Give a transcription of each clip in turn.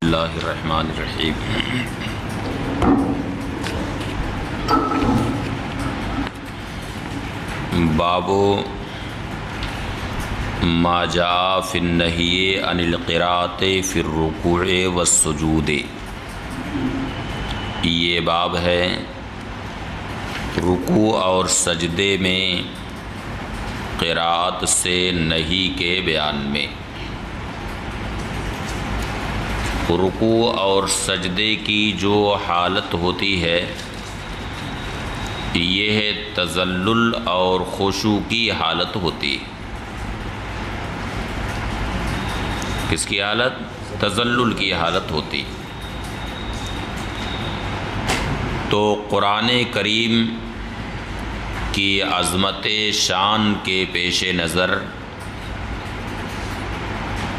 اللہ الرحمن الرحیم۔ باب ما جاء فی النہی عن القراءۃ فی الرکوع والسجود۔ یہ باب ہے رکوع اور سجدے میں قراءت سے نہی کے بیان میں۔ رکوع اور سجدے کی جو حالت ہوتی ہے یہ ہے تذلل اور خشوع کی حالت ہوتی ہے۔ کس کی حالت؟ تذلل کی حالت ہوتی۔ تو قرآن کریم کی عظمت شان کے پیش نظر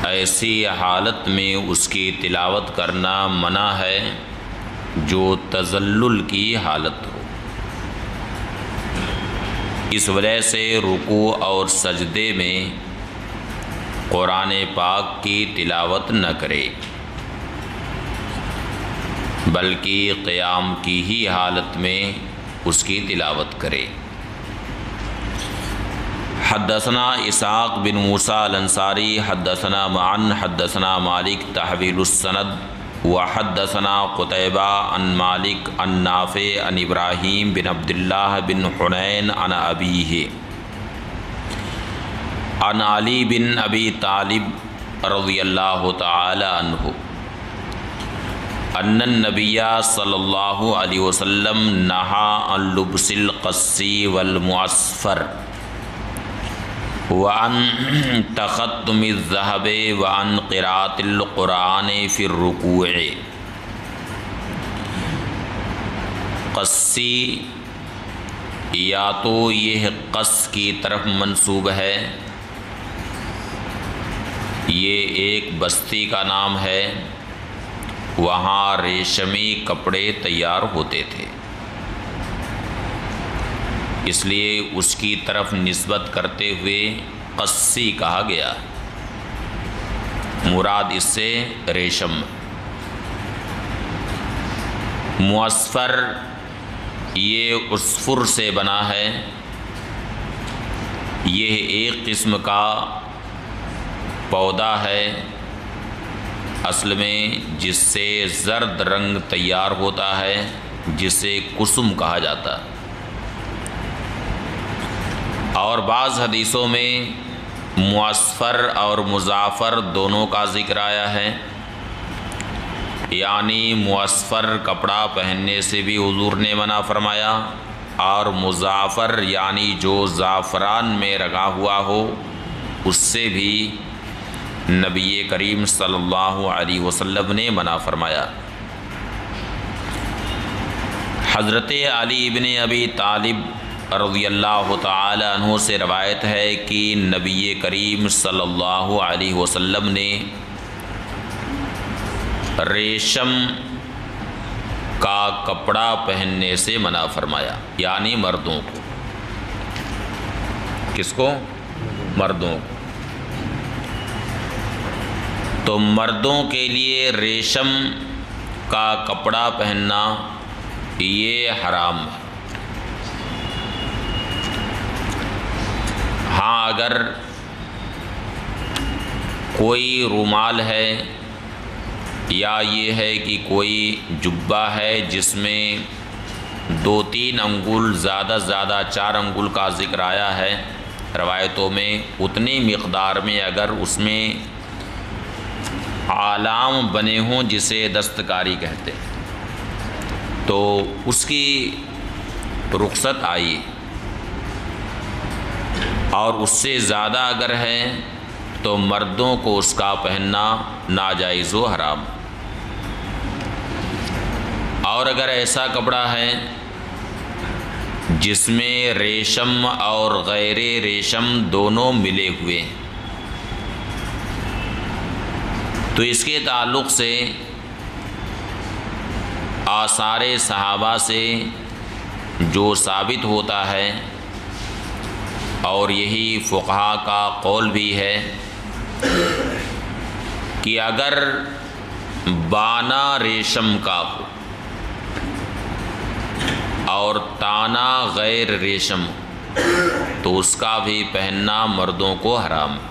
ایسی حالت میں اس کی تلاوت کرنا منع ہے جو تذلل کی حالت ہو۔ اس وجہ سے رکوع اور سجدے میں قرآن پاک کی تلاوت نہ کرے بلکہ قیام کی ہی حالت میں اس کی تلاوت کرے۔ حدثنا اسحاق بن موسیٰ الانصاری حدثنا معن حدثنا مالک تحویل السند وحدثنا قتیبہ عن مالک عن نافع عن ابراہیم بن عبد اللہ بن حنین عن ابیہ عن علی بن ابی طالب رضی اللہ تعالی عنہ ان النبی صلی اللہ علیہ وسلم نہا عن لبس القصی والمعصفر وعن تختم الذهب وعن قراءة القرآن في الركوع۔ قصی یا تو یہ قص کی طرف منسوب ہے، یہ ایک بستی کا نام ہے، وہاں ریشمی کپڑے تیار ہوتے تھے، اس لیے اس کی طرف نسبت کرتے ہوئے قصی کہا گیا۔ مراد اس سے ریشم۔ معصفر یہ عصفر سے بنا ہے، یہ ایک قسم کا پودا ہے اصل میں جس سے زرد رنگ تیار ہوتا ہے، جسے کسم کہا جاتا ہے۔ اور بعض حدیثوں میں معصفر اور مزعفر دونوں کا ذکر آیا ہے، یعنی معصفر کپڑا پہننے سے بھی حضور نے منع فرمایا، اور مزعفر یعنی جو زعفران میں رنگا ہوا ہو اس سے بھی نبی کریم صلی اللہ علیہ وسلم نے منع فرمایا۔ حضرت علی بن ابی طالب رضی اللہ تعالی عنہ سے روایت ہے کہ نبی کریم صلی اللہ علیہ وسلم نے ریشم کا کپڑا پہننے سے منع فرمایا، یعنی مردوں کو۔ کس کو؟ مردوں کو۔ تو مردوں کے لیے ریشم کا کپڑا پہننا یہ حرام ہے۔ ہاں اگر کوئی رومال ہے یا یہ ہے کہ کوئی جبہ ہے جس میں 2-3 انگل زیادہ 4 انگل کا ذکر آیا ہے روایتوں میں، اتنی مقدار میں اگر اس میں علام بنے ہوں جسے دستکاری کہتے ہیں تو اس کی رخصت آئی، اور اس سے زیادہ اگر ہے تو مردوں کو اس کا پہننا ناجائز و حرام۔ اور اگر ایسا کپڑا ہے جس میں ریشم اور غیر ریشم دونوں ملے ہوئے ہیں تو اس کے تعلق سے آثار صحابہ سے جو ثابت ہوتا ہے اور یہی فقہا کا قول بھی ہے کہ اگر بانا ریشم کا ہو اور تانا غیر ریشم تو اس کا بھی پہننا مردوں کو حرام ہے۔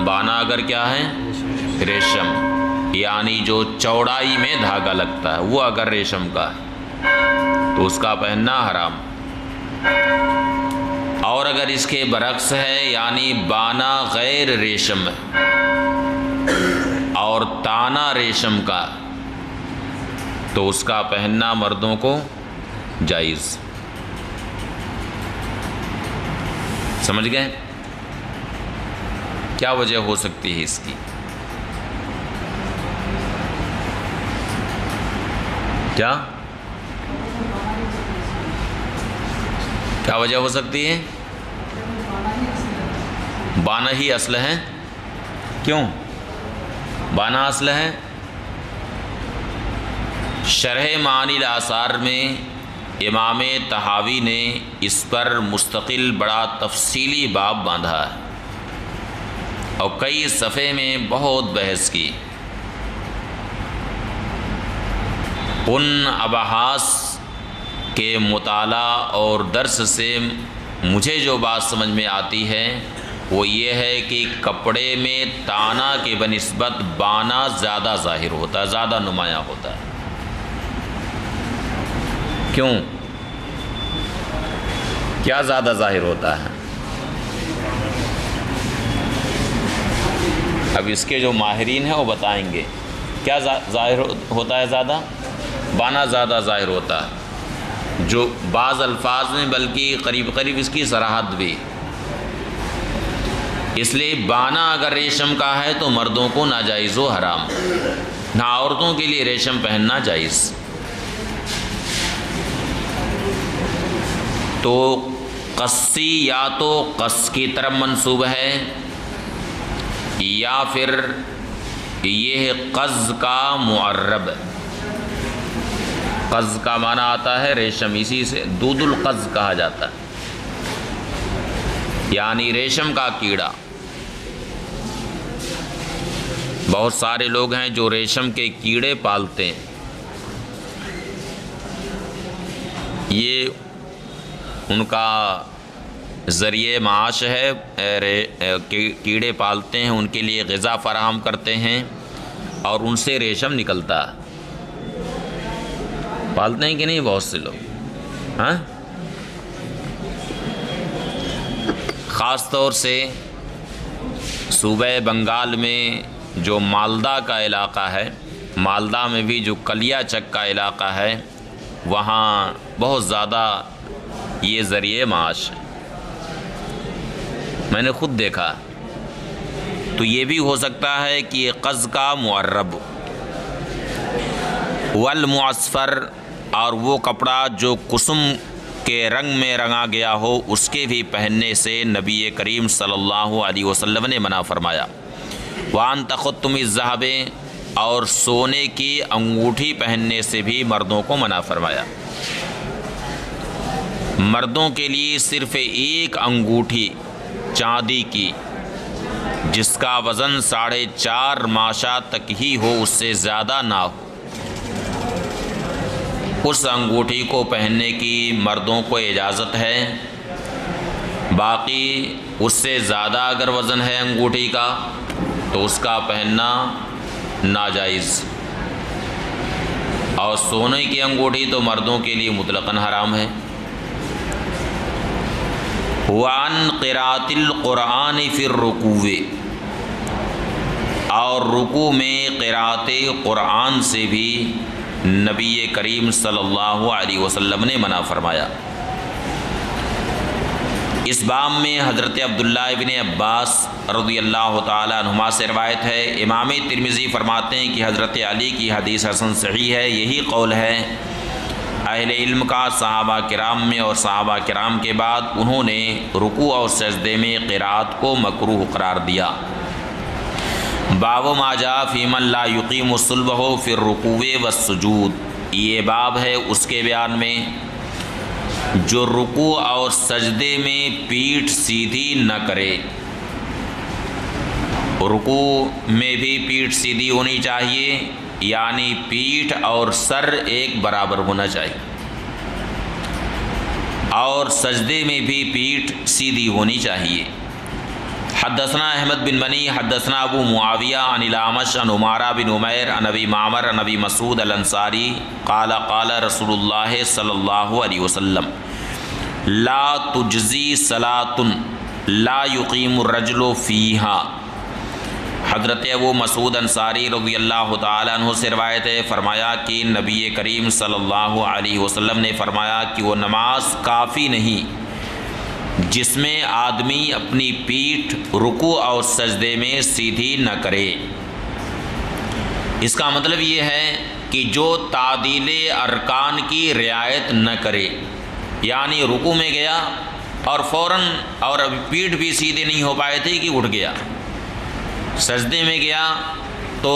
بانا اگر کیا ہے؟ ریشم، یعنی جو چوڑائی میں دھاگا لگتا ہے وہ اگر ریشم کا ہے تو اس کا پہننا حرام۔ اور اگر اس کے برعکس ہے، یعنی بانا غیر ریشم ہے اور تانا ریشم کا، تو اس کا پہننا مردوں کو جائز۔ سمجھ گئے؟ کیا وجہ ہو سکتی ہے اس کی؟ کیا وجہ ہو سکتی ہے؟ بانا ہی اصل ہے۔ کیوں بانا اصل ہے؟ شرح معانی الآثار میں امام طحاوی نے اس پر مستقل بڑا تفصیلی باب باندھا ہے اور کئی صفحے میں بہت بحث کی۔ ان ابحاث کے مطالعہ اور درس سے مجھے جو بات سمجھ میں آتی ہے وہ یہ ہے کہ کپڑے میں تانا کے بنسبت بانا زیادہ ظاہر ہوتا ہے، زیادہ نمایاں ہوتا ہے۔ کیوں؟ کیا زیادہ ظاہر ہوتا ہے؟ اب اس کے جو ماہرین ہیں وہ بتائیں گے کیا ظاہر ہوتا ہے۔ زیادہ بانا زیادہ ظاہر ہوتا ہے، جو بعض الفاظ میں بلکہ قریب قریب اس کی صراحت بھی۔ اس لیے بانا اگر ریشم کا ہے تو مردوں کو ناجائز و حرام، نہ عورتوں کے لیے ریشم پہننا جائز۔ تو قصی یا تو قص کی طرف منسوب ہے یا پھر یہ ہے قز کا معرب۔ قز کا معنی آتا ہے ریشم، اسی سے دود القز کہا جاتا ہے، یعنی ریشم کا کیڑا۔ بہت سارے لوگ ہیں جو ریشم کے کیڑے پالتے ہیں، یہ ان کا ذریعہ معاش ہے، کیڑے پالتے ہیں، ان کے لیے غذا فراہم کرتے ہیں اور ان سے ریشم نکلتا ہے۔ پالتے ہیں کہ نہیں بہت سے لوگ؟ ہاں، خاص طور سے صوبہ بنگال میں جو مالدہ کا علاقہ ہے، مالدہ میں بھی جو کلیا چک کا علاقہ ہے، وہاں بہت زیادہ یہ ذریعہ معاش ہے، میں نے خود دیکھا۔ تو یہ بھی ہو سکتا ہے کہ یہ قز کا معرب والمعصفر، اور وہ کپڑا جو قسم کے رنگ میں رنگا گیا ہو اس کے بھی پہننے سے نبی کریم صلی اللہ علیہ وسلم نے منع فرمایا۔ وان تختم الذہب، اور سونے کی انگوٹھی پہننے سے بھی مردوں کو منع فرمایا۔ مردوں کے لیے صرف ایک انگوٹھی چاندی کی جس کا وزن 4.5 ماشا تک ہی ہو، اس سے زیادہ نہ ہو، اس انگوٹھی کو پہننے کی مردوں کو اجازت ہے۔ باقی اس سے زیادہ اگر وزن ہے انگوٹھی کا تو اس کا پہننا ناجائز، اور سونے کی انگوٹھی تو مردوں کے لیے مطلقاً حرام ہے۔ وعن قراءۃ القرآن فی الرکوع، اور رکوع میں قراءت قرآن سے بھی نبی کریم صلی اللہ علیہ وسلم نے منع فرمایا۔ اس باب میں حضرت عبداللہ ابن عباس رضی اللہ تعالیٰ عنہما سے روایت ہے۔ امام ترمذی فرماتے ہیں کہ حضرت علی کی حدیث حسن صحیح ہے، یہی قول ہے اہل علم کا صحابہ کرام میں، اور صحابہ کرام کے بعد انہوں نے رکوع اور سجدے میں قراءت کو مکروہ قرار دیا۔ باب ما جاء فی من لا یقیم صلبہ فی الرکوع والسجود، یہ باب ہے اس کے بیان میں جو رکوع اور سجدے میں پیٹھ سیدھی نہ کرے، رکوع میں بھی پیٹھ سیدھی ہونی چاہیے، یعنی پیٹھ اور سر ایک برابر ہونا چاہیے، اور سجدے میں بھی پیٹھ سیدھی ہونی چاہیے۔ حدثنا احمد بن منی حدثنا ابو معاویہ عن الاعمش عن عمارہ بن عمیر عن ابی معمر عن ابی مسعود الانصاری قال قال رسول اللہ صلی اللہ علیہ وسلم لا تجزی صلاۃ لا یقیم الرجل فیہا۔ حضرت ابو مسعود انصاری رضی اللہ تعالیٰ عنہ سے روایت ہے، فرمایا کہ نبی کریم صلی اللہ علیہ وسلم نے فرمایا کہ وہ نماز کافی نہیں جس میں آدمی اپنی پیٹھ رکوع اور سجدے میں سیدھی نہ کرے۔ اس کا مطلب یہ ہے کہ جو تعدیل ارکان کی رعایت نہ کرے، یعنی رکوع میں گیا اور فوراً اور ابھی پیٹھ بھی سیدھے نہیں ہو پائے تھے کہ اٹھ گیا، سجدے میں گیا تو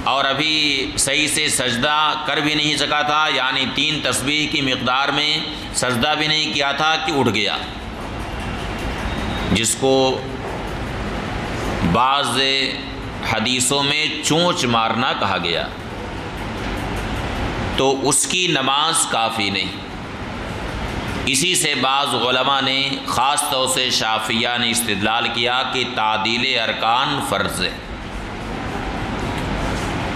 اور ابھی صحیح سے سجدہ کر بھی نہیں سکا تھا، یعنی 3 تسبیح کی مقدار میں سجدہ بھی نہیں کیا تھا کہ اٹھ گیا، جس کو بعض حدیثوں میں چونچ مارنا کہا گیا، تو اس کی نماز کافی نہیں۔ اسی سے بعض علماء نے خاص طور سے شافعیہ نے استدلال کیا کہ تعدیل ارکان فرض ہے،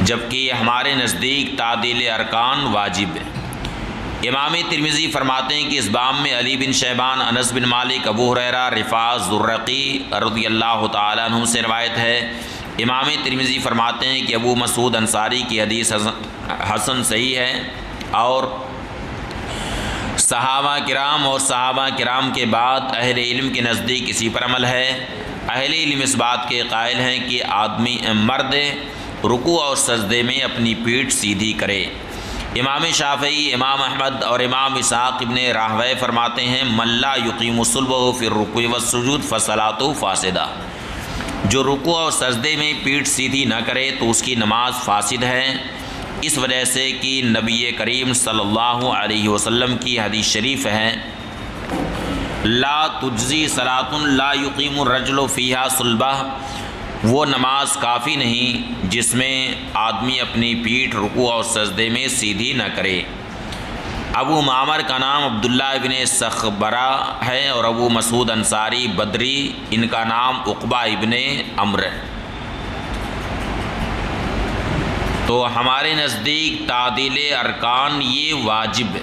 جبکہ ہمارے نزدیک تعدیل ارکان واجب ہے۔ امام ترمذی فرماتے ہیں کہ اس باب میں علی بن شیبان، انس بن مالک، ابو ہریرہ، رفاع الزرقی رضی اللہ تعالیٰ عنہ سے روایت ہے۔ امام ترمذی فرماتے ہیں کہ ابو مسعود انصاری کی حدیث حسن صحیح ہے، اور صحابہ کرام اور صحابہ کرام کے بعد اہل علم کے نزدیک اسی پر عمل ہے۔ اہل علم اس بات کے قائل ہیں کہ مرد رکوع اور سجدے میں اپنی پیٹھ سیدھی کرے۔ امام شافعی، امام احمد اور امام اسحاق ابن راہویہ فرماتے ہیں من لا یقیم صلبہ فی الرکوع والسجود فصلاۃہ فاسدہ، جو رکوع اور سجدے میں پیٹھ سیدھی نہ کرے تو اس کی نماز فاسد ہے، اس وجہ سے کہ نبی کریم صلی اللہ علیہ وسلم کی حدیث شریف ہے لا تجزی صلاۃ لا یقیم الرجل فیہا صلبہ، وہ نماز کافی نہیں جس میں آدمی اپنی پیٹھ رکوع اور سجدے میں سیدھی نہ کرے۔ ابو معمر کا نام عبداللہ ابن سخبرہ ہے، اور ابو مسعود انصاری بدری، ان کا نام عقبہ ابن عمرو ہے۔ تو ہمارے نزدیک تعدیل ارکان یہ واجب ہے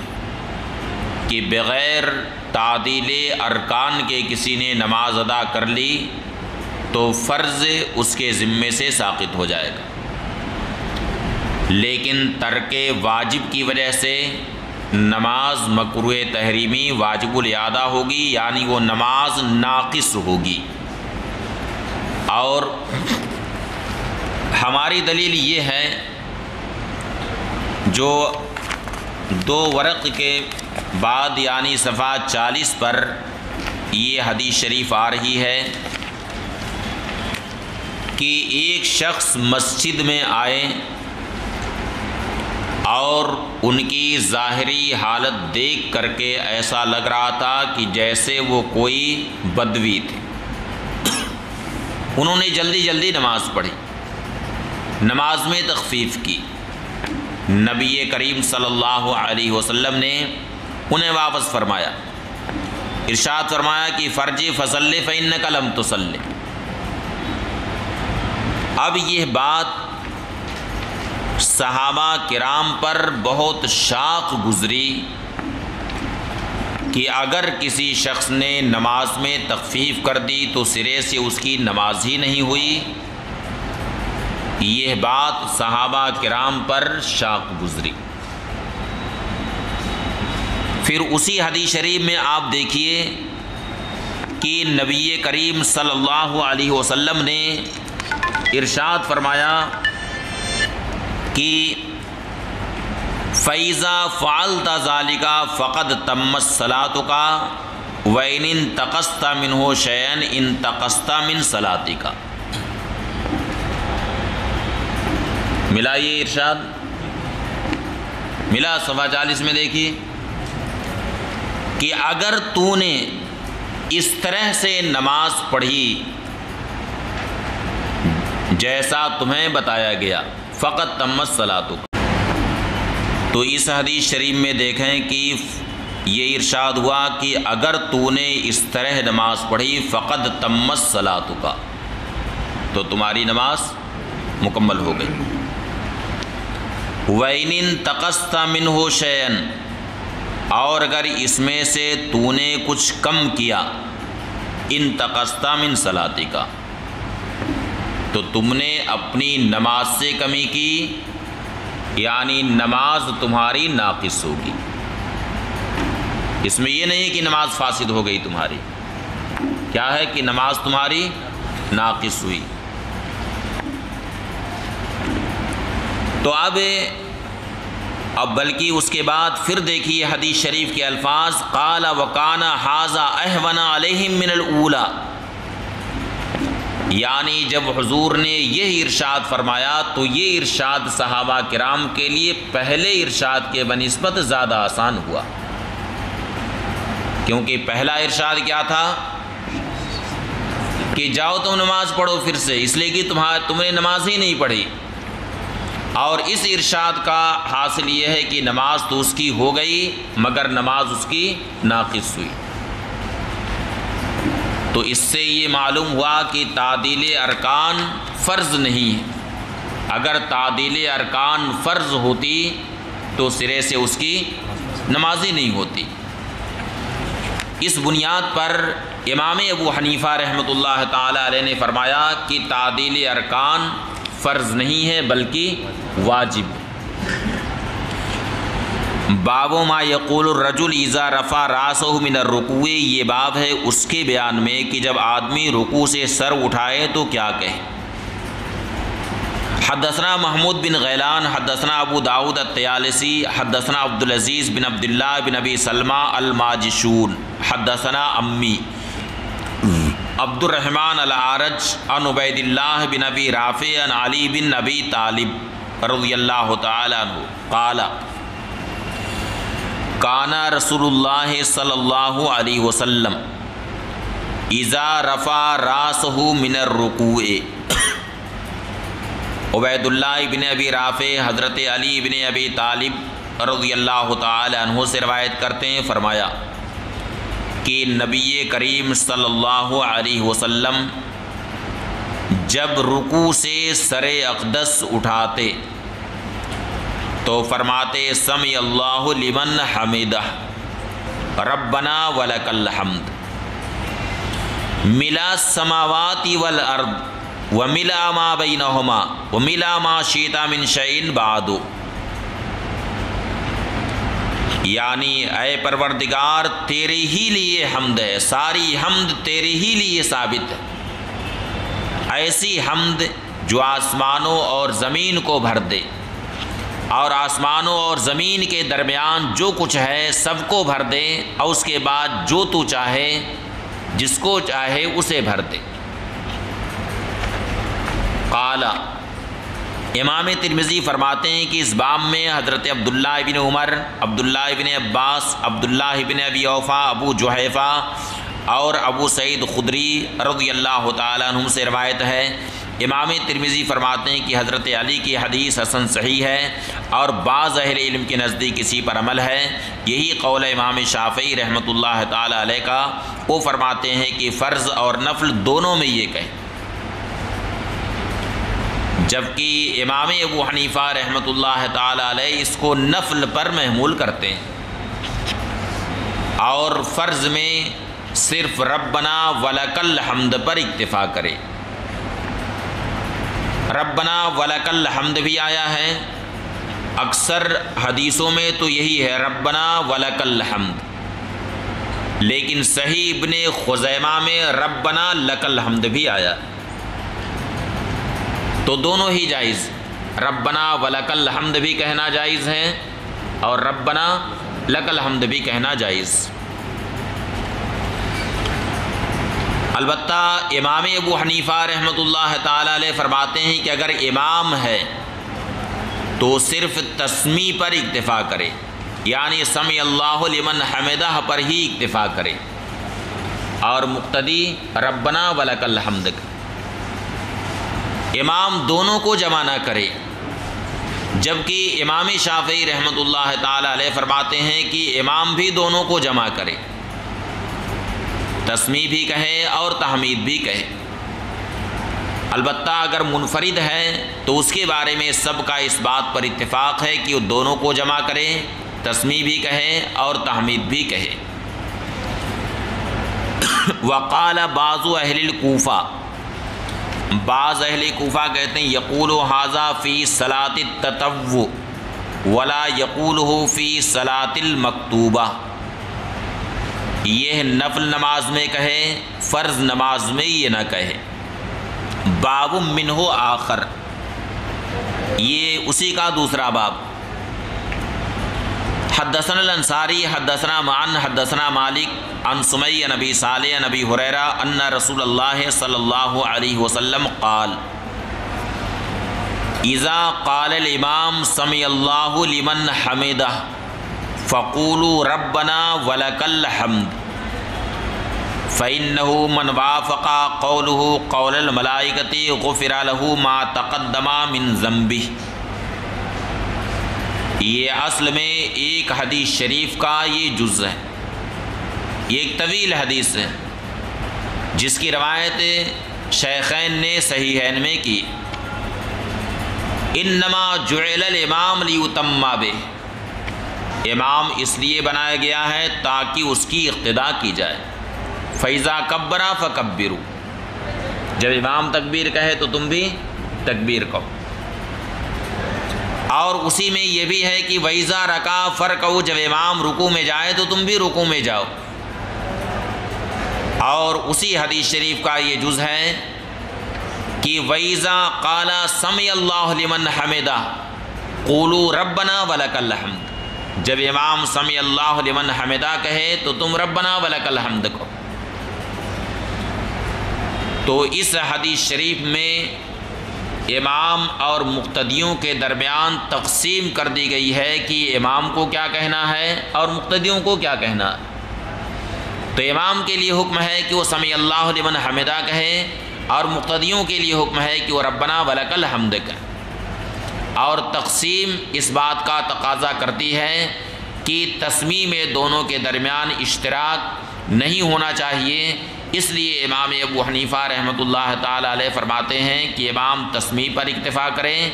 کہ بغیر تعدیل ارکان کے کسی نے نماز ادا کر لی تو فرض اس کے ذمے سے ساقط ہو جائے گا، لیکن ترک واجب کی وجہ سے نماز مکروہ تحریمی واجب الاعادہ ہوگی، یعنی وہ نماز ناقص ہوگی۔ اور ہماری دلیل یہ ہے، جو 2 ورق کے بعد یعنی صفحہ 40 پر یہ حدیث شریف آ رہی ہے کہ ایک شخص مسجد میں آئے اور ان کی ظاہری حالت دیکھ کر کے ایسا لگ رہا تھا کہ جیسے وہ کوئی بدوی تھے۔ انہوں نے جلدی جلدی نماز پڑھی، نماز میں تخفیف کی۔ نبی کریم صلی اللہ علیہ وسلم نے انہیں واپس فرمایا، ارشاد فرمایا کہ فرجی فصلی فإنک لم تصلی۔ اب یہ بات صحابہ کرام پر بہت شاق گزری کہ اگر کسی شخص نے نماز میں تخفیف کر دی تو سرے سے اس کی نماز ہی نہیں ہوئی۔ یہ بات صحابہ کرام پر شاق گزری۔ پھر اسی حدیث شریف میں آپ دیکھیے کہ نبی کریم صلی اللہ علیہ وسلم نے ارشاد فرمایا کہ فَإِذَا فَعَلْتَ ذَلِكَ فَقَدْ تَمَّتْ صَلَاتُكَ وَإِنِ انْتَقَصْتَ مِنْهُ شَيْئًا انْتَقَصْتَ مِنْ صَلَاتِكَ۔ ملا یہ ارشاد؟ ملا صفحہ 40 میں دیکھیے کہ اگر تو نے اس طرح سے نماز پڑھی جیسا تمہیں بتایا گیا، فقط تمت صلاتک۔ تو اس حدیث شریف میں دیکھیں کہ یہ ارشاد ہوا کہ اگر تو نے اس طرح نماز پڑھی فقط تمت صلاتک، تو تمہاری نماز مکمل ہو گئی۔ وَإِنِ انتقصتَ مِنْهُ شَيْئًا، اور اگر اس میں سے تو نے کچھ کم کیا، انتقصتَ مِنْ صلاتک، تو تم نے اپنی نماز سے کمی کی، یعنی نماز تمہاری ناقص ہوگی۔ اس میں یہ نہیں کہ نماز فاسد ہو گئی تمہاری، کیا ہے کہ نماز تمہاری ناقص ہوئی۔ تو اب بلکہ اس کے بعد پھر دیکھیے حدیث شریف کے الفاظ، قال وکان ھذا اہون علیہم من الاولی، یعنی جب حضور نے یہ ارشاد فرمایا تو یہ ارشاد صحابہ کرام کے لیے پہلے ارشاد کے بنسبت زیادہ آسان ہوا، کیونکہ پہلا ارشاد کیا تھا کہ جاؤ تم نماز پڑھو پھر سے، اس لیے کہ تم نے نماز ہی نہیں پڑھی، اور اس ارشاد کا حاصل یہ ہے کہ نماز تو اس کی ہو گئی مگر نماز اس کی ناقص ہوئی۔ تو اس سے یہ معلوم ہوا کہ تعدیل ارکان فرض نہیں ہے، اگر تعدیل ارکان فرض ہوتی تو سرے سے اس کی نماز ہی نہیں ہوتی۔ اس بنیاد پر امام ابو حنیفہ رحمۃ اللہ تعالی علیہ نے فرمایا کہ تعدیل ارکان فرض نہیں ہے بلکہ واجب۔ باب ما یقول الرجل اذا رفع راسہ من الرکوع، یہ باب ہے اس کے بیان میں کہ جب آدمی رکوع سے سر اٹھائے تو کیا کہے۔ حدثنا محمود بن غیلان حدثنا ابو داود الطیالسی حدثنا عبدالعزیز بن عبداللہ بن ابی سلمہ الماجشون حدثنا امی عبد الرحمن الاعرج عن عبید اللہ بن ابی رافع عن علی بن ابی طالب رضی اللہ تعالی عنہ قال کان رسول اللہ صلی اللہ علیہ وسلم اذا رفع راسہ من الرکوع۔ عبید اللہ بن ابی رافع حضرت علی بن ابی طالب رضی اللہ تعالی عنہ سے روایت کرتے ہیں، فرمایا کہ نبی کریم صلی اللہ علیہ وسلم جب رکوع سے سر اقدس اٹھاتے تو فرماتے سمع اللہ لمن حمدہ ربنا ولک الحمد ملا السماوات والارض وملا ما بینہما وملا ما شئت من شیء بعد، یعنی اے پروردگار تیرے ہی لیے حمد ہے، ساری حمد تیرے ہی لیے ثابت ہے، ایسی حمد جو آسمانوں اور زمین کو بھر دے، اور آسمانوں اور زمین کے درمیان جو کچھ ہے سب کو بھر دے، اور اس کے بعد جو تو چاہے جس کو چاہے اسے بھر دے۔ قال، امام ترمذی فرماتے ہیں کہ اس باب میں حضرت عبداللہ بن عمر، عبداللہ بن عباس، عبداللہ بن ابی اوفا، ابو جحیفہ اور ابو سعید خدری رضی اللہ تعالیٰ عنہم سے روایت ہے۔ امام ترمذی فرماتے ہیں کہ حضرت علی کی حدیث حسن صحیح ہے، اور بعض اہل علم کے نزدیک اسی پر عمل ہے۔ یہی قول امام شافعی رحمۃ اللہ تعالیٰ علیہ کا، وہ فرماتے ہیں کہ فرض اور نفل دونوں میں یہ کہیں، جبکہ امام ابو حنیفہ رحمۃ اللہ تعالیٰ علیہ اس کو نفل پر محمول کرتے ہیں، اور فرض میں صرف ربنا ولک الحمد پر اکتفا کرے۔ ربنا ولک الحمد بھی آیا ہے، اکثر حدیثوں میں تو یہی ہے ربنا ولک الحمد، لیکن صحیح ابن خزیمہ میں ربنا لک الحمد بھی آیا، تو دونوں ہی جائز، ربنا ولک الحمد بھی کہنا جائز ہے اور ربنا لک الحمد بھی کہنا جائز۔ البتہ امام ابو حنیفہ رحمۃ اللہ تعالیٰ علیہ فرماتے ہیں کہ اگر امام ہے تو صرف تسمیع پر اکتفا کرے، یعنی سمع اللہ لمن حمدہ پر ہی اکتفا کرے، اور مقتدی ربنا ولک الحمد۔ امام دونوں کو جمع نہ کرے، جبکہ امام شافعی رحمۃ اللہ تعالی علیہ فرماتے ہیں کہ امام بھی دونوں کو جمع کرے، تسمیع بھی کہے اور تحمید بھی کہے۔ البتہ اگر منفرد ہے تو اس کے بارے میں سب کا اس بات پر اتفاق ہے کہ وہ دونوں کو جمع کرے، تسمیع بھی کہے اور تحمید بھی کہے۔ وقال بعض اہل الکوفہ، بعض اہل کوفہ کہتے ہیں یقول ھذا فی صلاۃ التطوع ولا یقولہ فی صلاۃ المکتوبہ، یہ نفل نماز میں کہے، فرض نماز میں یہ نہ کہے۔ باب منہ آخر، یہ اسی کا دوسرا باب۔ حدثنا الانصاری حدثنا معن حدثنا مالک عن سمی عن ابی صالح عن ابی ہریرہ ان رسول اللہ صلی اللہ علیہ وسلم قال اذا قال الامام سمی اللہ لمن حمدہ فقولوا ربنا ولک الحمد فإنه من وافق قوله قول الملائکة غفر له ما تقدم من ذنبه۔ یہ اصل میں ایک حدیث شریف کا یہ جز ہے، یہ ایک طویل حدیث ہے جس کی روایت شیخین نے صحیحین میں کی۔ انما جعل الامام لیتم بہ، امام اس لیے بنایا گیا ہے تاکہ اس کی اقتداء کی جائے۔ فَإِذَا كَبَّرَ فَكَبِّرُوا، جب امام تکبیر کہے تو تم بھی تکبیر کہو۔ اور اسی میں یہ بھی ہے کہ وَإِذَا رَكَعَ فَارْكَعُوا، جب امام رکوع میں جائے تو تم بھی رکوع میں جاؤ۔ اور اسی حدیث شریف کا یہ جز ہے کہ وَإِذَا قَالَ سَمِعَ اللَّهُ لِمَنْ حَمِدَهُ قُولُوا رَبَّنَا وَلَكَ الْحَمْدُ، جب امام سمی اللہ لمن حمدہ کہے تو تم ربنا ولک الحمد کہو۔ تو اس حدیث شریف میں امام اور مقتدیوں کے درمیان تقسیم کر دی گئی ہے کہ امام کو کیا کہنا ہے اور مقتدیوں کو کیا کہنا ہے۔ تو امام کے لیے حکم ہے کہ وہ سمی اللہ لمن حمدہ کہے، اور مقتدیوں کے لیے حکم ہے کہ وہ ربنا ولک الحمد کہے۔ اور تقسیم اس بات کا تقاضا کرتی ہے کہ تسمیع میں دونوں کے درمیان اشتراک نہیں ہونا چاہیے، اس لیے امام ابو حنیفہ رحمۃ اللہ تعالی علیہ فرماتے ہیں کہ امام تسمیع پر اکتفا کریں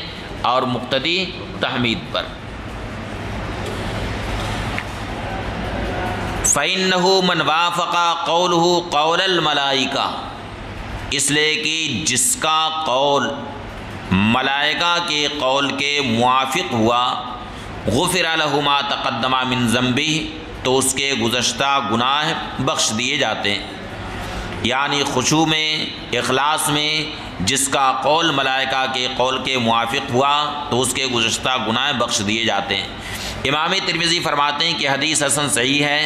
اور مقتدی تحمید پر۔ فَإِنَّهُ مَنْ وَافَقَ قَوْلُهُ قَوْلَ الْمَلَائِكَةِ، اس لیے کہ جس کا قول ملائکہ کے قول کے موافق ہوا، غفر لہ ما تقدم من ذنبہ، تو اس کے گزشتہ گناہ بخش دیے جاتے ہیں۔ یعنی خشوع میں، اخلاص میں جس کا قول ملائکہ کے قول کے موافق ہوا تو اس کے گزشتہ گناہ بخش دیے جاتے ہیں۔ امام ترمذی فرماتے ہیں کہ حدیث حسن صحیح ہے۔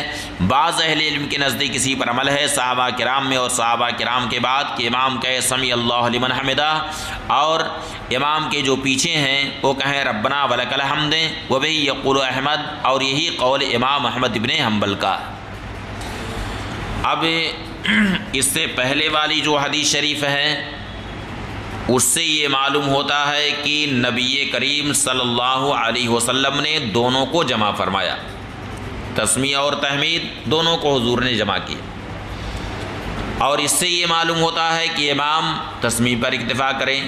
بعض اہل علم کے نزدیک اسی پر عمل ہے، صحابہ کرام میں اور صحابہ کرام کے بعد، کہ امام کہے سمی اللہ لمن حمدہ، اور امام کے جو پیچھے ہیں وہ کہیں ربنا ولک الحمد، وبہ یقول احمد، اور یہی قول امام احمد ابن حنبل کا۔ اب اس سے پہلے والی جو حدیث شریف ہے اس سے یہ معلوم ہوتا ہے کہ نبی کریم صلی اللہ علیہ وسلم نے دونوں کو جمع فرمایا، تسمیع اور تحمید دونوں کو حضور نے جمع کیا۔ اور اس سے یہ معلوم ہوتا ہے کہ امام تسمیع پر اکتفا کریں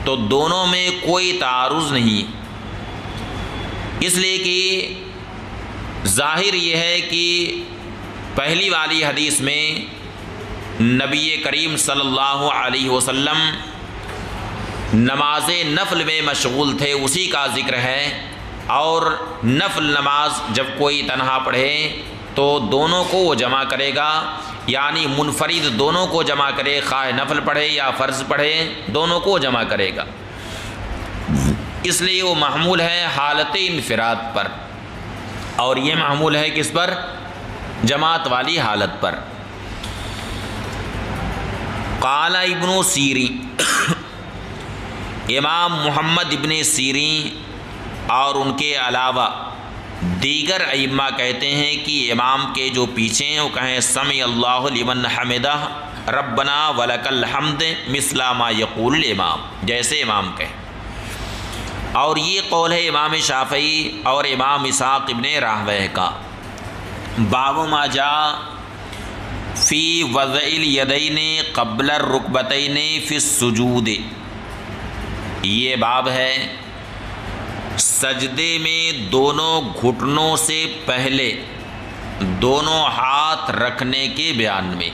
تو دونوں میں کوئی تعارض نہیں، اس لیے کہ ظاہر یہ ہے کہ پہلی والی حدیث میں نبی کریم صلی اللہ علیہ وسلم نماز نفل میں مشغول تھے، اسی کا ذکر ہے، اور نفل نماز جب کوئی تنہا پڑھے تو دونوں کو وہ جمع کرے گا، یعنی منفرد دونوں کو جمع کرے، خواہ نفل پڑھے یا فرض پڑھے دونوں کو جمع کرے گا، اس لیے وہ محمول ہے حالت انفراد پر، اور یہ محمول ہے کس پر؟ جماعت والی حالت پر۔ قال ابن سیرین، امام محمد ابن سیرین اور ان کے علاوہ دیگر ائمہ کہتے ہیں کہ امام کے جو پیچھے ہیں وہ کہیں سمع اللہ لمن حمدہ، ربنا ولک الحمد مثل ما یقول الامام، جیسے امام کہے۔ اور یہ قول ہے امام شافعی اور امام اسحاق ابن راہویہ کا۔ باب ما جاء فی وضع الیدین قبل الرکبتین فی السجود، یہ باب ہے سجدے میں دونوں گھٹنوں سے پہلے دونوں ہاتھ رکھنے کے بیان میں۔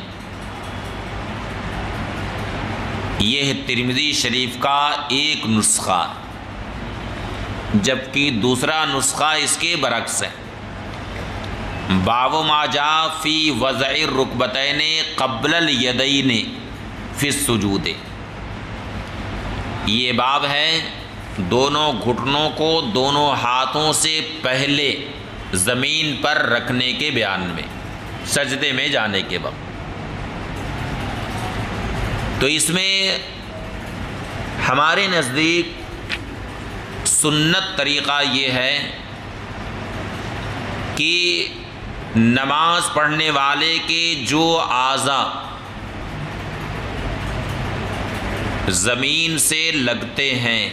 یہ ترمذی شریف کا ایک نسخہ، جبکہ دوسرا نسخہ اس کے برعکس ہے۔ باب ما جاء فی وضع الرکبتین قبل الیدین فی السجود، یہ باب ہے دونوں گھٹنوں کو دونوں ہاتھوں سے پہلے زمین پر رکھنے کے بیان میں، سجدے میں جانے کے وقت۔ تو اس میں ہمارے نزدیک سنت طریقہ یہ ہے کہ نماز پڑھنے والے کے جو اعضاء زمین سے لگتے ہیں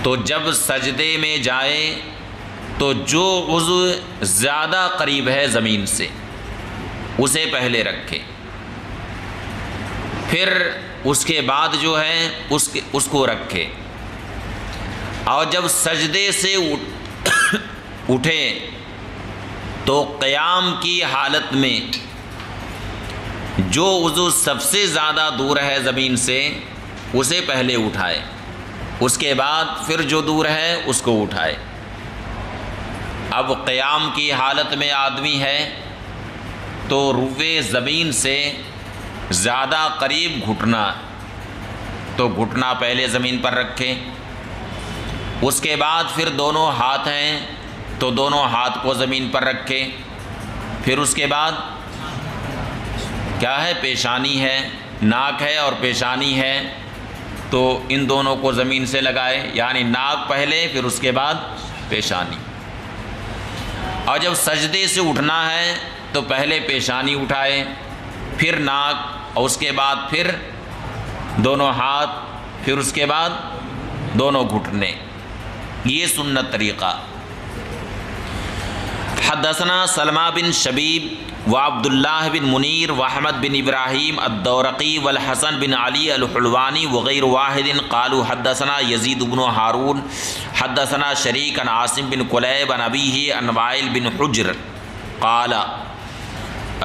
تو جب سجدے میں جائے تو جو عضو زیادہ قریب ہے زمین سے اسے پہلے رکھے، پھر اس کے بعد جو ہے اس کو رکھے، اور جب سجدے سے اٹھے تو قیام کی حالت میں جو عضو سب سے زیادہ دور ہے زمین سے اسے پہلے اٹھائے، اس کے بعد پھر جو دور ہے اس کو اٹھائے۔ اب قیام کی حالت میں آدمی ہے تو روئے زمین سے زیادہ قریب گھٹنا، تو گھٹنا پہلے زمین پر رکھے، اس کے بعد پھر دونوں ہاتھ ہیں تو دونوں ہاتھ کو زمین پر رکھے، پھر اس کے بعد کیا ہے، پیشانی ہے، ناک ہے اور پیشانی ہے، تو ان دونوں کو زمین سے لگائے، یعنی ناک پہلے پھر اس کے بعد پیشانی۔ اور جب سجدے سے اٹھنا ہے تو پہلے پیشانی اٹھائے، پھر ناک، اور اس کے بعد پھر دونوں ہاتھ، پھر اس کے بعد دونوں گھٹنے، یہ سنت طریقہ۔ حدثنا سلمہ بن شبیب وعبد اللہ بن منیر واحمد بن ابراہیم الدورقی والحسن بن علی الحلوانی وغیر واحد قالوا حدثنا یزید بن ہارون حدثنا شریک عن عاصم بن کلیب عن ابیہ عن وائل بن حجر قال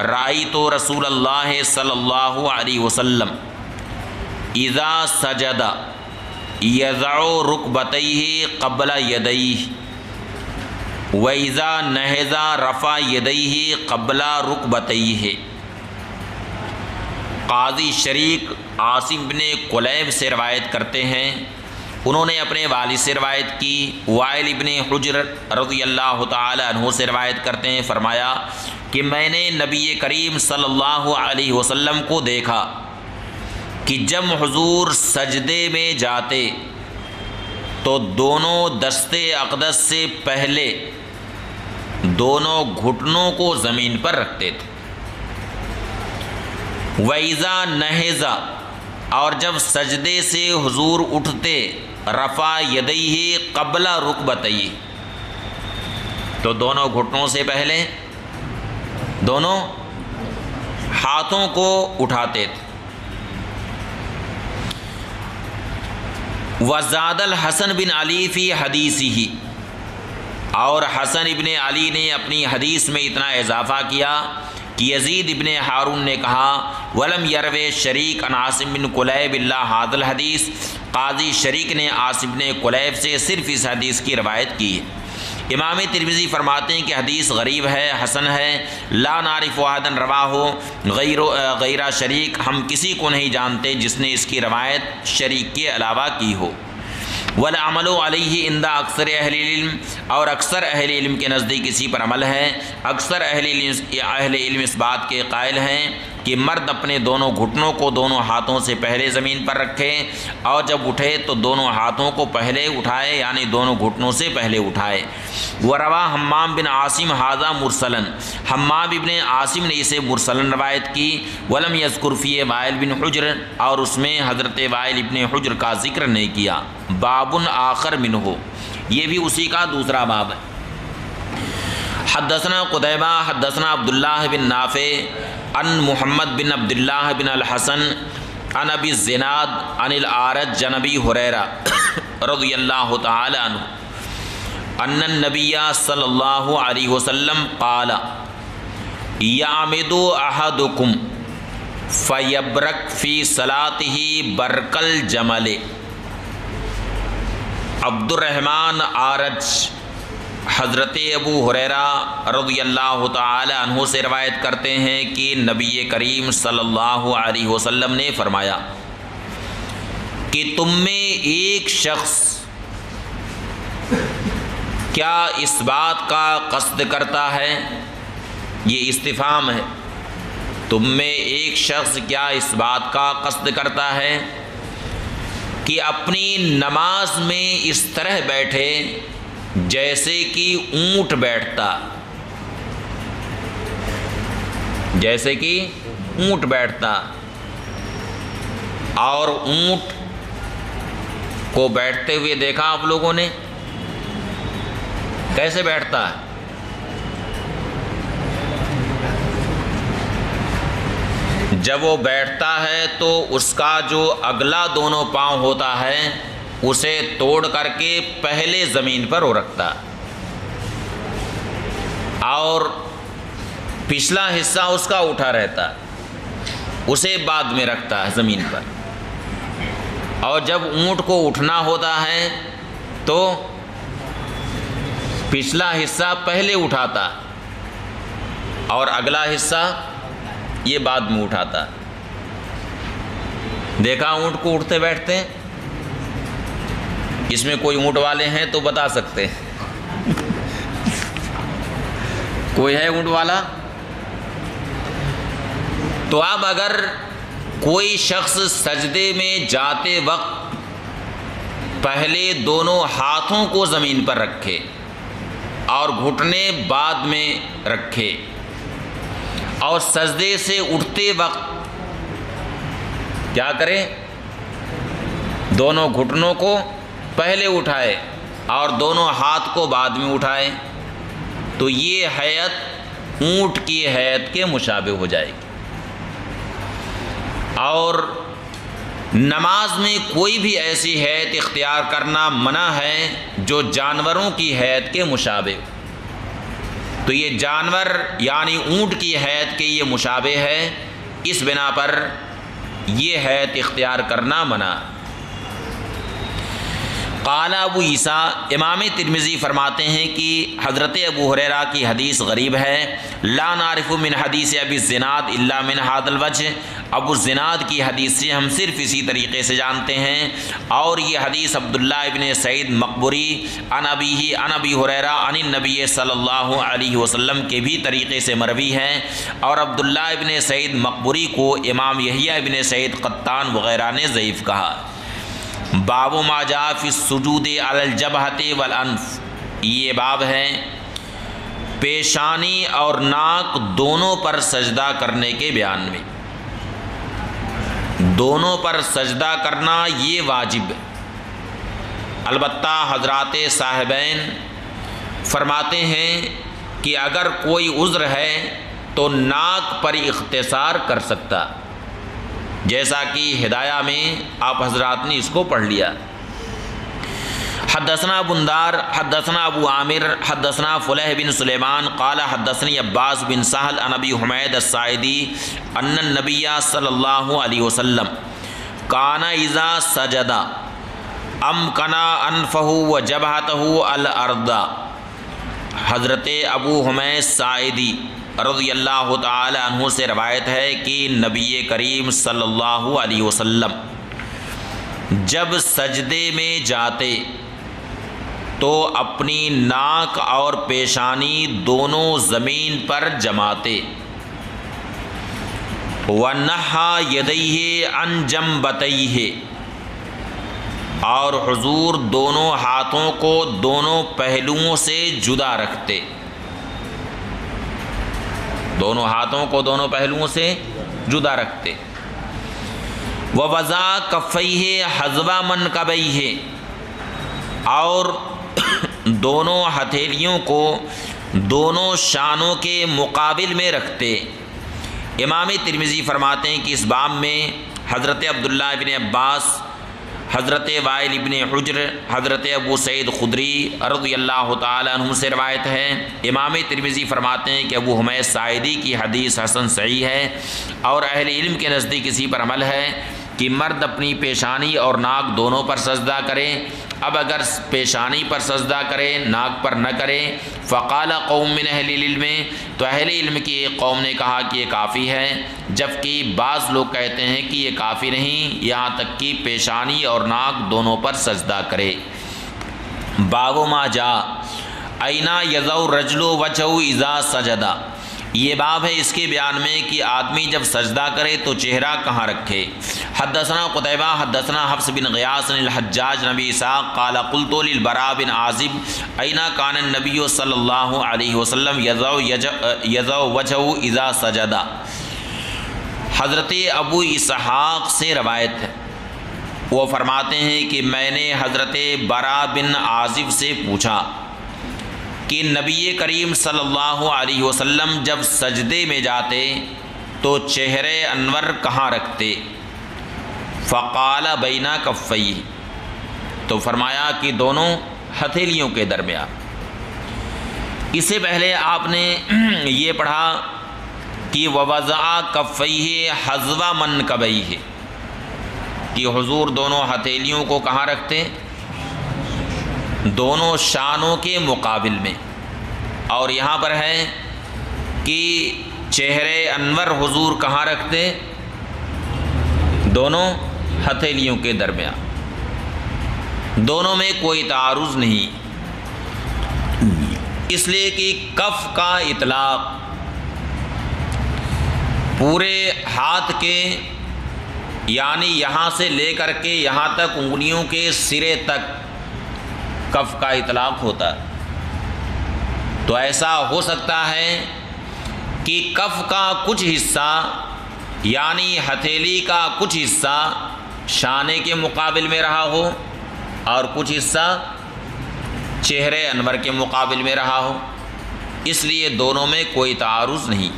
رأیت رسول اللہ صلی اللہ علیہ وسلم اذا سجد یضع رکبتیہ قبل یدیہ وَإِذَا نَهَضَ رَفَعَ يَدَيْهِ قَبْلَ رُكْبَتَيْهِ۔ قاضی شریک عاصم بن کلیب سے روایت کرتے ہیں، انہوں نے اپنے والد سے روایت کی، وائل ابن حجر رضی اللہ تعالی عنہ سے روایت کرتے ہیں، فرمایا کہ میں نے نبی کریم صلی اللہ علیہ وسلم کو دیکھا کہ جب حضور سجدے میں جاتے تو دونوں دستے اقدس سے پہلے دونوں گھٹنوں کو زمین پر رکھتے تھے۔ وَإِذَا نَهَضَ، اور جب سجدے سے حضور اٹھتے، رفع یدیہ قبل رکبتیہ، تو دونوں گھٹنوں سے پہلے دونوں ہاتھوں کو اٹھاتے تھے۔ وزاد الحسن بن علی فی حدیثہ، اور حسن ابن علی نے اپنی حدیث میں اتنا اضافہ کیا کہ یزید ابن ہارون نے کہا ولم یروی شریک عن عاصم بن کلیب الا ھذا الحدیث، قاضی شریک نے عاصم بن کلیب سے صرف اس حدیث کی روایت کی ہے۔ امام ترمذی فرماتے ہیں کہ حدیث غریب ہے، حسن ہے، لا نعرف احدا رواہ غیر شریک، ہم کسی کو نہیں جانتے جس نے اس کی روایت شریک کے علاوہ کی ہو۔ والعمل علیہ عند اکثر اہل علم، اور اکثر اہل علم کے نزدیک اسی پر عمل ہے، اکثر اہل علم اس بات کے قائل ہیں کہ مرد اپنے دونوں گھٹنوں کو دونوں ہاتھوں سے پہلے زمین پر رکھے اور جب اٹھے تو دونوں ہاتھوں کو پہلے اٹھائے یعنی دونوں گھٹنوں سے پہلے اٹھائے۔ وروا حمام بن عاصم ھذا مرسلا، حمام ابن عاصم نے اسے مرسلا روایت کی۔ ولم یذکر فی وائل بن حجر، اور اس میں حضرت وائل ابن حجر کا ذکر نہیں کیا۔ باب آخر منہ، یہ بھی اسی کا دوسرا باب ہے۔ حدثنا قتیبہ حدثنا عبداللہ بن نافع عن محمد بن عبداللہ بن الحسن عن ابی الزناد عن الاعرج عن ابی ہریرہ رضی اللہ تعالی عنہ ان النبی صلی اللہ علیہ وسلم قال یعمد احدکم فیبرک فی صلاتہ برک الجمل۔ عبد الرحمن اعرج حضرت ابو ہریرہ رضی اللہ تعالی عنہ سے روایت کرتے ہیں کہ نبی کریم صلی اللہ علیہ وسلم نے فرمایا کہ تم میں ایک شخص کیا اس بات کا قصد کرتا ہے، یہ استفہام ہے، تم میں ایک شخص کیا اس بات کا قصد کرتا ہے کہ اپنی نماز میں اس طرح بیٹھے جیسے کہ اونٹ بیٹھتا، جیسے کہ اونٹ بیٹھتا، اور اونٹ کو بیٹھتے ہوئے دیکھا آپ لوگوں نے کیسے بیٹھتا ہے؟ جب وہ بیٹھتا ہے تو اس کا جو اگلا دونوں پاؤں ہوتا ہے اسے توڑ کر کے پہلے زمین پر وہ رکھتا، اور پچھلا حصہ اس کا اٹھا رہتا، اسے بعد میں رکھتا ہے زمین پر، اور جب اونٹ کو اٹھنا ہوتا ہے تو پچھلا حصہ پہلے اٹھاتا اور اگلا حصہ یہ بعد میں اٹھاتا۔ دیکھا اونٹ کو اٹھتے بیٹھتے ہیں؟ اس میں کوئی اونٹ والے ہیں تو بتا سکتے ہیں، کوئی ہے اونٹ والا؟ تو اب اگر کوئی شخص سجدے میں جاتے وقت پہلے دونوں ہاتھوں کو زمین پر رکھے اور گھٹنے بعد میں رکھے، اور سجدے سے اٹھتے وقت کیا کرے؟ دونوں گھٹنوں کو پہلے اٹھائے اور دونوں ہاتھ کو بعد میں اٹھائے، تو یہ ہیئت اونٹ کی ہیئت کے مشابہ ہو جائے گی۔ اور نماز میں کوئی بھی ایسی ہیئت اختیار کرنا منع ہے جو جانوروں کی ہیئت کے مشابہ ہو، تو یہ جانور یعنی اونٹ کی ہیئت کے یہ مشابہ ہے، اس بنا پر یہ ہیئت اختیار کرنا منع۔ قال ابو عیسیٰ، امام ترمذی فرماتے ہیں کہ حضرت ابو ہریرہ کی حدیث غریب ہے، لا نعرف من حدیث ابی الزناد الا من هذا الوجه، ابو الزناد کی حدیث سے ہم صرف اسی طریقے سے جانتے ہیں، اور یہ حدیث عبداللہ ابن سعید مقبری عن ابیہ عن ابی ہریرہ عن النبی صلی اللہ علیہ وسلم کے بھی طریقے سے مروی ہے، اور عبداللہ ابن سعید مقبری کو امام یحییٰ ابن سعید قطان وغیرہ نے ضعیف کہا۔ باب ما جاء فی السجود علی الجبہۃ والانف، یہ باب ہے پیشانی اور ناک دونوں پر سجدہ کرنے کے بیان میں۔ دونوں پر سجدہ کرنا یہ واجب ہے، البتہ حضرات صاحبین فرماتے ہیں کہ اگر کوئی عذر ہے تو ناک پر اختصار کر سکتا، جیسا کہ ہدایہ میں آپ حضرات نے اس کو پڑھ لیا۔ حدثنا بندار حدثنا ابو عامر حدثنا فلیح بن سلیمان قال حدثنی عباس بن سہل عن ابی حمید الساعدی ان النبی صلی اللہ علیہ وسلم کان اذا سجد امکنا انفہ وجبہتہ الارض۔ حضرت ابو حمید ساعدی رضی اللہ تعالی عنہ سے روایت ہے کہ نبی کریم صلی اللہ علیہ وسلم جب سجدے میں جاتے تو اپنی ناک اور پیشانی دونوں زمین پر جماتے، وَنَحَّى يَدَيْهِ عَنْ جَنْبَتَيْهِ، اور حضور دونوں ہاتھوں کو دونوں پہلوؤں سے جدا رکھتے، دونوں ہاتھوں کو دونوں پہلوؤں سے جدا رکھتے۔ وَوَضَعَ كَفَّيْهِ حَذْوَ مَنْكَبَيْهِ، اور دونوں ہتھیلیوں کو دونوں شانوں کے مقابل میں رکھتے۔ امام ترمذی فرماتے ہیں کہ اس باب میں حضرت عبداللہ ابن عباس، حضرت وائل ابن حجر، حضرت ابو سعید خدری رضی اللہ تعالیٰ عنہ سے روایت ہے۔ امام ترمذی فرماتے ہیں کہ ابو حمید ساعدی کی حدیث حسن صحیح ہے، اور اہل علم کے نزدیک اسی پر عمل ہے کہ مرد اپنی پیشانی اور ناک دونوں پر سجدہ کرے۔ اب اگر پیشانی پر سجدہ کرے، ناک پر نہ کرے، فقال قوم من اہل العلم، تو اہل علم کی ایک قوم نے کہا کہ یہ کافی ہے، جبکہ بعض لوگ کہتے ہیں کہ یہ کافی نہیں، یہاں تک کہ پیشانی اور ناک دونوں پر سجدہ کرے۔ باب ما جاء اینا یضع الرجل وجهه اذا سجد، یہ باب ہے اس کے بیان میں کہ آدمی جب سجدہ کرے تو چہرہ کہاں رکھے۔ حدثنا قتیبہ حدثنا حفص بن غیاث الحجاج نبی اسحاق قال قلت للبراء بن عازب اینا کان النبی صلی اللہ علیہ وسلم یضع وجهه اذا سجد۔ حضرت ابو اسحاق سے روایت ہے، وہ فرماتے ہیں کہ میں نے حضرت براء بن عازب سے پوچھا کہ نبی کریم صلی اللہ علیہ وسلم جب سجدے میں جاتے تو چہرے انور کہاں رکھتے؟ فقال بین کفیہ، تو فرمایا کہ دونوں ہتھیلیوں کے درمیان۔ اس سے پہلے آپ نے یہ پڑھا کہ ووضع کفیہ حذو منکبیہ، کہ حضور دونوں ہتھیلیوں کو کہاں رکھتے؟ دونوں شانوں کے مقابل میں۔ اور یہاں پر ہے کہ چہرے انور حضور کہاں رکھتے؟ دونوں ہتھیلیوں کے درمیان، دونوں میں کوئی تعارض نہیں، اس لیے کہ کف کا اطلاق پورے ہاتھ کے، یعنی یہاں سے لے کر کے یہاں تک انگلیوں کے سرے تک کف کا اطلاق ہوتا ہے۔ تو ایسا ہو سکتا ہے کہ کف کا کچھ حصہ، یعنی ہتھیلی کا کچھ حصہ شانے کے مقابل میں رہا ہو اور کچھ حصہ چہرے انور کے مقابل میں رہا ہو، اس لیے دونوں میں کوئی تعارض نہیں۔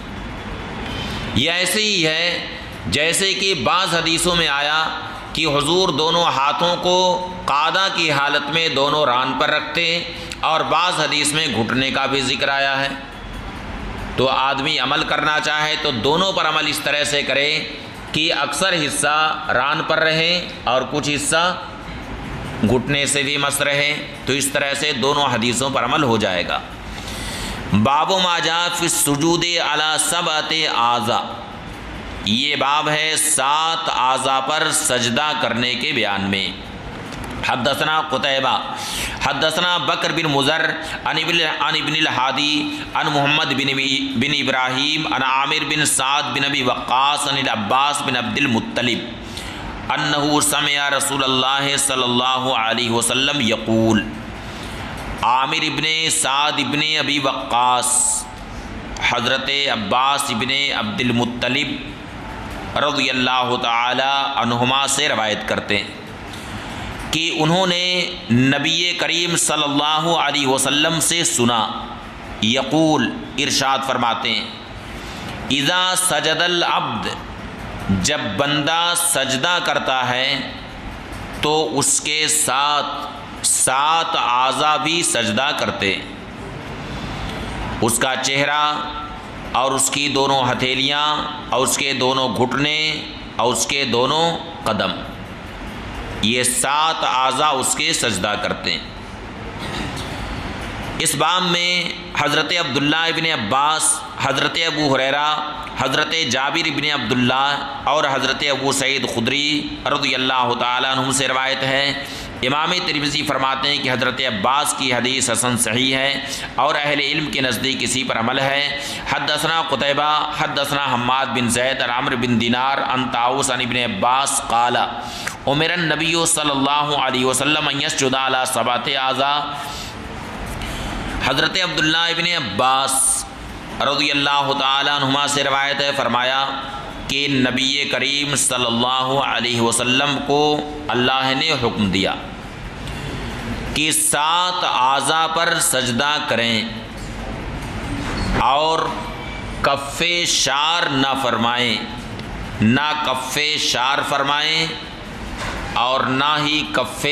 یہ ایسے ہی ہے جیسے کہ بعض حدیثوں میں آیا کہ حضور دونوں ہاتھوں کو قعدہ کی حالت میں دونوں ران پر رکھتے، اور بعض حدیث میں گھٹنے کا بھی ذکر آیا ہے۔ تو آدمی عمل کرنا چاہے تو دونوں پر عمل اس طرح سے کرے کہ اکثر حصہ ران پر رہے اور کچھ حصہ گھٹنے سے بھی مس رہے، تو اس طرح سے دونوں حدیثوں پر عمل ہو جائے گا۔ باب ما جاء فی السجود علی 7 اعضاء، یہ باب ہے 7 اعضاء پر سجدہ کرنے کے بیان میں۔ حدثنا قتیبہ حدثنا بکر بن مضر عن ابن الحادی عن محمد بن ابراہیم عن عامر بن سعد بن ابی وقاص عن العباس بن عبد المطلب انہ سمع رسول اللہ صلی اللہ علیہ وسلم یقول، عامر ابن سعد ابن ابی وقاص حضرت عباس ابن عبد المطلب رضی اللہ تعالی عنہما سے روایت کرتے ہیں کہ انہوں نے نبی کریم صلی اللہ علیہ وسلم سے سنا، یقول ارشاد فرماتے ہیں، اذا سجد العبد، جب بندہ سجدہ کرتا ہے تو اس کے ساتھ 7 اعضاء بھی سجدہ کرتے، اس کا چہرہ اور اس کی دونوں ہتھیلیاں اور اس کے دونوں گھٹنے اور اس کے دونوں قدم، یہ 7 اعضاء اس کے سجدہ کرتے ہیں۔ اس باب میں حضرت عبداللہ ابن عباس، حضرت ابو ہریرہ، حضرت جابر ابن عبداللہ اور حضرت ابو سعید خدری رضی اللہ تعالیٰ عنہ سے روایت ہے امام ترمذی فرماتے ہیں کہ حضرت عباس کی حدیث حسن صحیح ہے اور اہل علم کے نزدیک اسی پر عمل ہے۔ حدثنا قتیبہ حدثنا حماد بن زید عن عمرو بن دینار عن طاؤوس عن ابن عباس قال امر النبی صلی اللہ علیہ وسلم ان یسجد علی سبعۃ اعضاء۔ حضرت عبداللہ ابن عباس رضی اللہ تعالی عنہما سے روایت ہے، فرمایا کہ نبی کریم صلی اللہ علیہ وسلم کو اللہ نے حکم دیا کہ 7 اعضاء پر سجدہ کریں اور کف شار نہ فرمائیں، نہ کف شار فرمائیں اور نہ ہی کف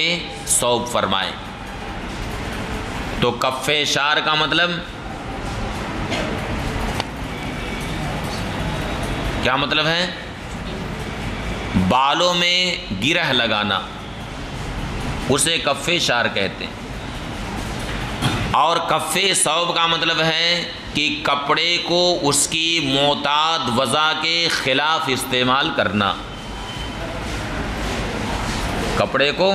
ثوب فرمائیں۔ تو کف شار کا مطلب کیا مطلب ہے؟ بالوں میں گرہ لگانا، اسے کف شار کہتے ہیں۔ اور کف ثوب کا مطلب ہے کہ کپڑے کو اس کی معتاد وضع کے خلاف استعمال کرنا، کپڑے کو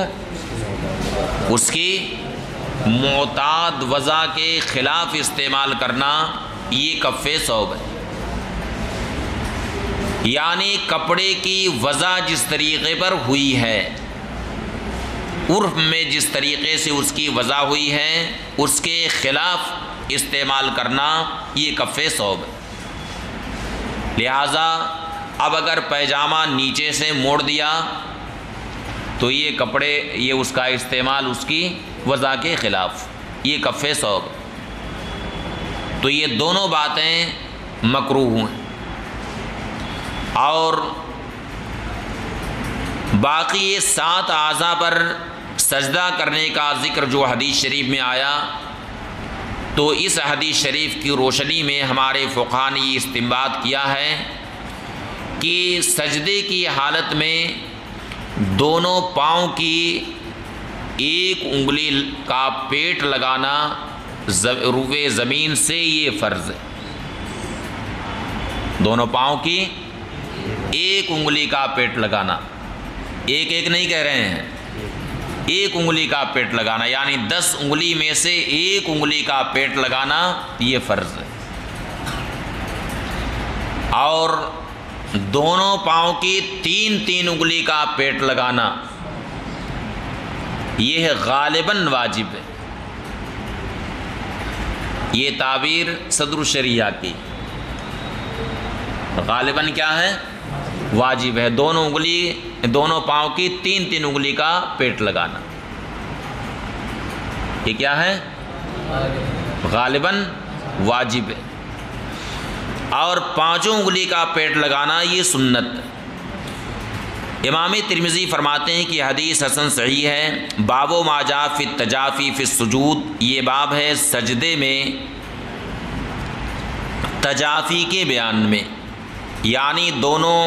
اس کی معتاد وضع کے خلاف استعمال کرنا، یہ کف ثوب ہے۔ یعنی کپڑے کی وضع جس طریقے پر ہوئی ہے، عرف میں جس طریقے سے اس کی وضع ہوئی ہے، اس کے خلاف استعمال کرنا، یہ کف ثوب ہے۔ لہٰذا اب اگر پیجامہ نیچے سے موڑ دیا تو یہ کپڑے، یہ اس کا استعمال اس کی وضع کے خلاف، یہ کف ثوب۔ تو یہ دونوں باتیں مکروہ ہیں۔ اور باقی یہ 7 اعضاء پر سجدہ کرنے کا ذکر جو حدیث شریف میں آیا، تو اس حدیث شریف کی روشنی میں ہمارے فقہاء نے یہ استنباط کیا ہے کہ سجدے کی حالت میں دونوں پاؤں کی ایک انگلی کا پیٹ لگانا روئے زمین سے یہ فرض ہے۔ دونوں پاؤں کی ایک انگلی کا پیٹ لگانا، ایک ایک نہیں کہہ رہے ہیں، ایک انگلی کا پیٹ لگانا، یعنی 10 انگلی میں سے ایک انگلی کا پیٹ لگانا یہ فرض ہے۔ اور دونوں پاؤں کی 3 انگلی کا پیٹ لگانا یہ غالباً واجب ہے۔ یہ تعبیر صدر الشریعہ کی، غالباً کیا ہے؟ واجب ہے۔ دونوں پاؤں کی 3 انگلی کا پیٹ لگانا، یہ کیا ہے؟ غالباً واجب ہے۔ اور 5 انگلی کا پیٹ لگانا یہ سنت ہے۔ امام ترمذی فرماتے ہیں کہ حدیث حسن صحیح ہے۔ باب ما جاء فی التجافی فی السجود، یہ باب ہے سجدے میں تجافی کے بیان میں، یعنی دونوں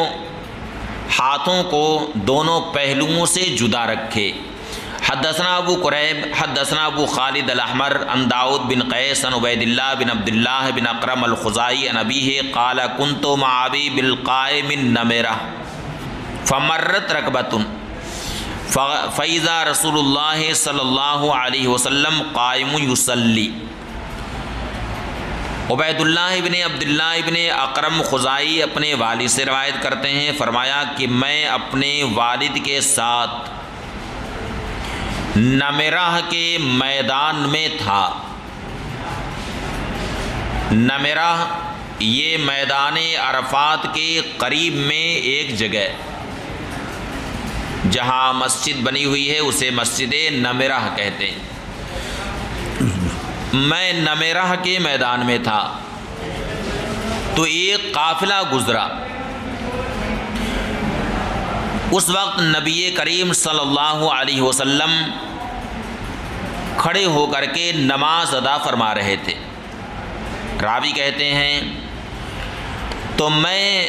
ہاتھوں کو دونوں پہلوؤں سے جدا رکھے۔ حدثنا ابو قریب حدثنا ابو خالد الاحمر عن داؤد بن قیس عن عبید اللہ بن عبد اللہ بن اقرم الخزائی عن ابیہ قال کنت مع ابی بالقائم النمرہ فمرت رکبۃ فاذا رسول اللہ صلی اللہ علیہ وسلم قائم یصلی۔ عبید اللہ ابن عبداللہ ابن اقرم خزائی اپنے والد سے روایت کرتے ہیں، فرمایا کہ میں اپنے والد کے ساتھ نمرہ کے میدان میں تھا۔ نمرہ یہ میدان عرفات کے قریب میں ایک جگہ جہاں مسجد بنی ہوئی ہے اسے مسجد نمرہ کہتے ہیں۔ میں نمرہ کے میدان میں تھا تو ایک قافلہ گزرا۔ اس وقت نبی کریم صلی اللہ علیہ وسلم کھڑے ہو کر کے نماز ادا فرما رہے تھے۔ راوی کہتے ہیں تو میں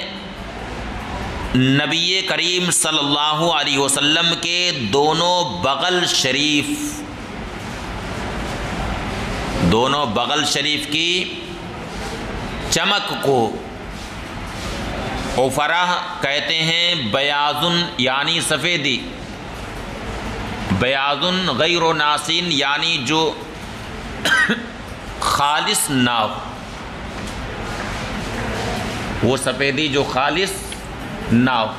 نبی کریم صلی اللہ علیہ وسلم کے دونوں بغل شریف کی چمک کو، اوفرہ کہتے ہیں بیاضن یعنی سفیدی، بیاضن غیر ناسین یعنی جو خالص نہ ہو، وہ سفیدی جو خالص نہ ہو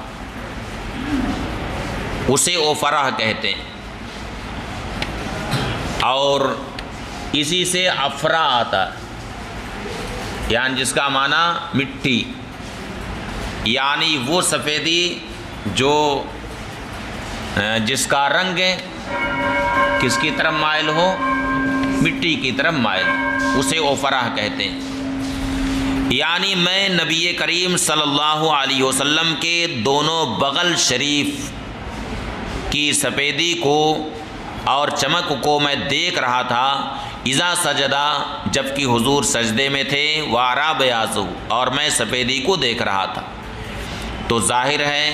اسے اوفرہ کہتے ہیں، اور اسی سے افرا آتا ہے، یعنی جس کا معنی مٹی، یعنی وہ سفیدی جو جس کا رنگ کس کی طرف مائل ہو، مٹی کی طرف مائل، اسے اوفرہ کہتے ہیں۔ یعنی میں نبی کریم صلی اللہ علیہ وسلم کے دونوں بغل شریف کی سفیدی کو اور چمک کو میں دیکھ رہا تھا، اذا سجدہ جبکہ حضور سجدے میں تھے، وارا بیاضو اور میں سفیدی کو دیکھ رہا تھا۔ تو ظاہر ہے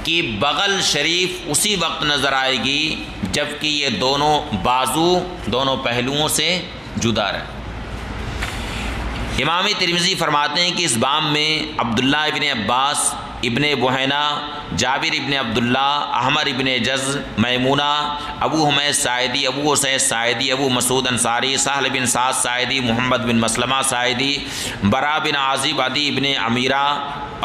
کہ بغل شریف اسی وقت نظر آئے گی جبکہ یہ دونوں بازو دونوں پہلوؤں سے جدا رہے۔ امام ترمذی فرماتے ہیں کہ اس باب میں عبداللہ ابن عباس، ابن بحینہ، جابر ابن عبداللہ، احمر ابن جز، میمونہ، ابو حمید ساعدی، ابو اسید ساعدی، ابو مسعود انصاری، سہل بن سعد ساعدی، محمد بن مسلمہ ساعدی، برا بن عازب، عدی ابن امیرہ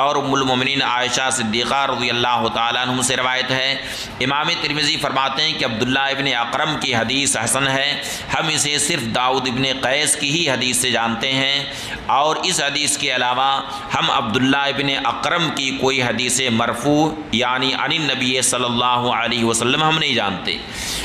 اور ام المؤمنین عائشہ صدیقہ رضی اللہ تعالیٰ عنہم سے روایت ہے۔ امام ترمذی فرماتے ہیں کہ عبداللہ ابن اقرم کی حدیث حسن ہے، ہم اسے صرف داؤد ابن قیس کی ہی حدیث سے جانتے ہیں، اور اس حدیث کے علاوہ ہم عبداللہ ابن اقرم کی کوئی حدیث مرفوع یعنی عن النبی صلی اللہ علیہ وسلم ہم نہیں جانتے۔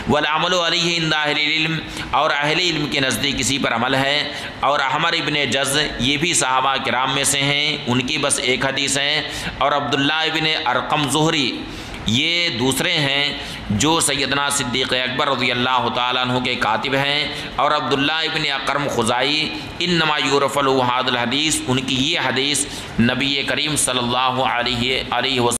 والعمل علیہ عند اہل العلم اور اہل علم کے نزدیک کسی پر عمل ہے۔ اور احمر ابن جز یہ بھی صحابہ کرام میں سے ہیں، ان کی بس ایک حدیث ہے، اور عبداللہ ابن ارقم زہری یہ دوسرے ہیں جو سیدنا صدیق اکبر رضی اللہ تعالیٰ عنہ کے کاتب ہیں، اور عبداللہ ابن اقرم خزائی انما یعرف له هذا الحدیث، ان کی یہ حدیث نبی کریم صلی اللہ علیہ وسلم